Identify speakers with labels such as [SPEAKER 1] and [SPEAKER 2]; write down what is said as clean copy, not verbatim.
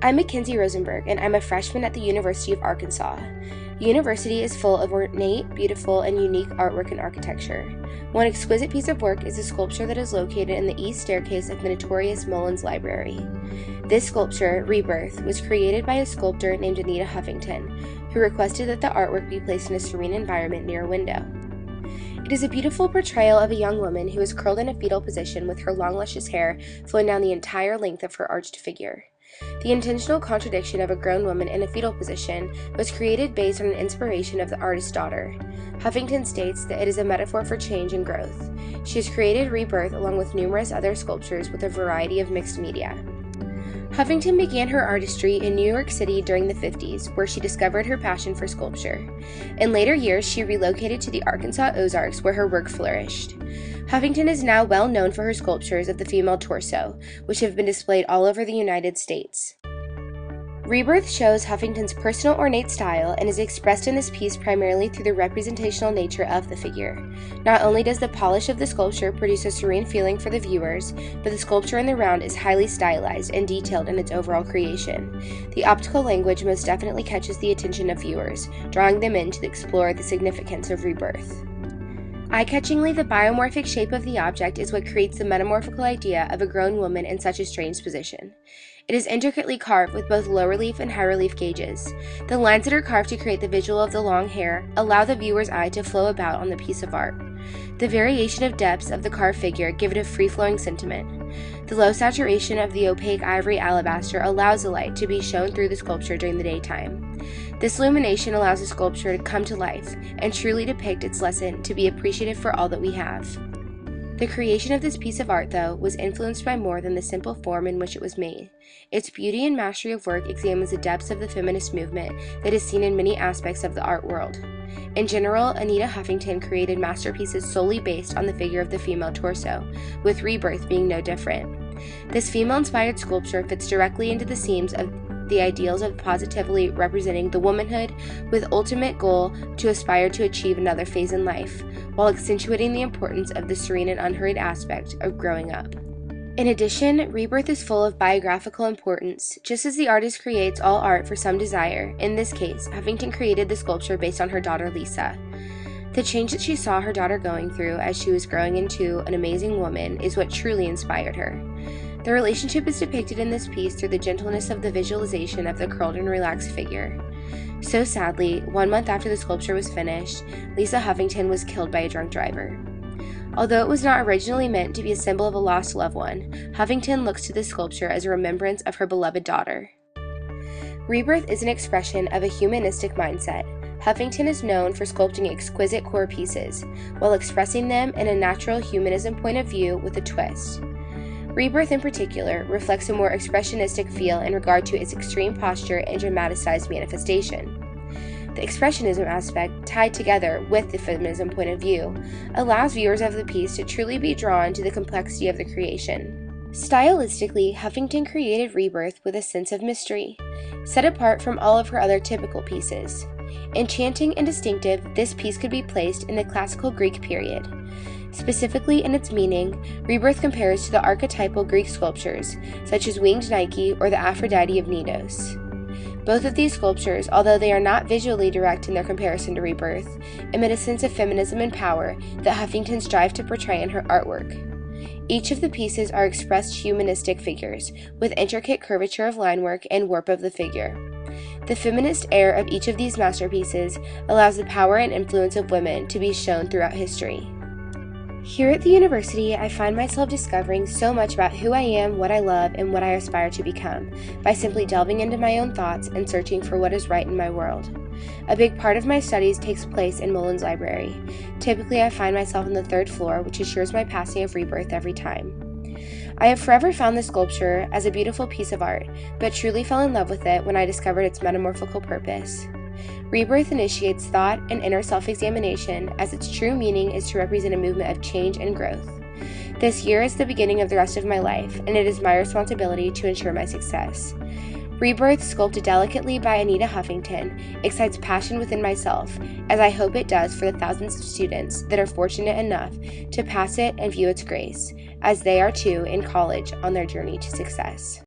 [SPEAKER 1] I'm Mackenzie Rosenberg, and I'm a freshman at the University of Arkansas. The university is full of ornate, beautiful, and unique artwork and architecture. One exquisite piece of work is a sculpture that is located in the east staircase of the notorious Mullins Library. This sculpture, Rebirth, was created by a sculptor named Anita Huffington, who requested that the artwork be placed in a serene environment near a window. It is a beautiful portrayal of a young woman who is curled in a fetal position with her long, luscious hair flowing down the entire length of her arched figure. The intentional contradiction of a grown woman in a fetal position was created based on an inspiration of the artist's daughter. Huffington states that it is a metaphor for change and growth. She has created Rebirth along with numerous other sculptures with a variety of mixed media. Huffington began her artistry in New York City during the 50s, where she discovered her passion for sculpture. In later years, she relocated to the Arkansas Ozarks, where her work flourished. Huffington is now well known for her sculptures of the female torso, which have been displayed all over the United States. Rebirth shows Huffington's personal ornate style and is expressed in this piece primarily through the representational nature of the figure. Not only does the polish of the sculpture produce a serene feeling for the viewers, but the sculpture in the round is highly stylized and detailed in its overall creation. The optical language most definitely catches the attention of viewers, drawing them in to explore the significance of rebirth. Eye-catchingly, the biomorphic shape of the object is what creates the metamorphical idea of a grown woman in such a strange position. It is intricately carved with both low relief and high relief gauges. The lines that are carved to create the visual of the long hair allow the viewer's eye to flow about on the piece of art. The variation of depths of the carved figure give it a free-flowing sentiment. The low saturation of the opaque ivory alabaster allows the light to be shown through the sculpture during the daytime. This illumination allows the sculpture to come to life and truly depict its lesson to be appreciative for all that we have. The creation of this piece of art, though, was influenced by more than the simple form in which it was made. Its beauty and mastery of work examines the depths of the feminist movement that is seen in many aspects of the art world. In general, Anita Huffington created masterpieces solely based on the figure of the female torso, with Rebirth being no different. This female-inspired sculpture fits directly into the themes of the ideals of positively representing the womanhood with ultimate goal to aspire to achieve another phase in life, while accentuating the importance of the serene and unhurried aspect of growing up. In addition, Rebirth is full of biographical importance. Just as the artist creates all art for some desire, in this case, Huffington created the sculpture based on her daughter Lisa. The change that she saw her daughter going through as she was growing into an amazing woman is what truly inspired her. The relationship is depicted in this piece through the gentleness of the visualization of the curled and relaxed figure. So sadly, 1 month after the sculpture was finished, Lisa Huffington was killed by a drunk driver. Although it was not originally meant to be a symbol of a lost loved one, Huffington looks to this sculpture as a remembrance of her beloved daughter. Rebirth is an expression of a humanistic mindset. Huffington is known for sculpting exquisite core pieces, while expressing them in a natural humanism point of view with a twist. Rebirth in particular reflects a more expressionistic feel in regard to its extreme posture and dramatized manifestation. The expressionism aspect, tied together with the feminism point of view, allows viewers of the piece to truly be drawn to the complexity of the creation. Stylistically, Huffington created Rebirth with a sense of mystery, set apart from all of her other typical pieces. Enchanting and distinctive, this piece could be placed in the classical Greek period. Specifically in its meaning, Rebirth compares to the archetypal Greek sculptures, such as Winged Nike or the Aphrodite of Knidos. Both of these sculptures, although they are not visually direct in their comparison to Rebirth, emit a sense of feminism and power that Huffington strived to portray in her artwork. Each of the pieces are expressed humanistic figures, with intricate curvature of line work and warp of the figure. The feminist air of each of these masterpieces allows the power and influence of women to be shown throughout history. Here at the university, I find myself discovering so much about who I am, what I love, and what I aspire to become, by simply delving into my own thoughts and searching for what is right in my world. A big part of my studies takes place in Mullins Library. Typically, I find myself on the 3rd floor, which assures my passing of Rebirth every time. I have forever found this sculpture as a beautiful piece of art, but truly fell in love with it when I discovered its metamorphical purpose. Rebirth initiates thought and inner self-examination, as its true meaning is to represent a movement of change and growth. This year is the beginning of the rest of my life, and it is my responsibility to ensure my success. Rebirth, sculpted delicately by Anita Huffington, excites passion within myself, as I hope it does for the thousands of students that are fortunate enough to pass it and view its grace, as they are too in college on their journey to success.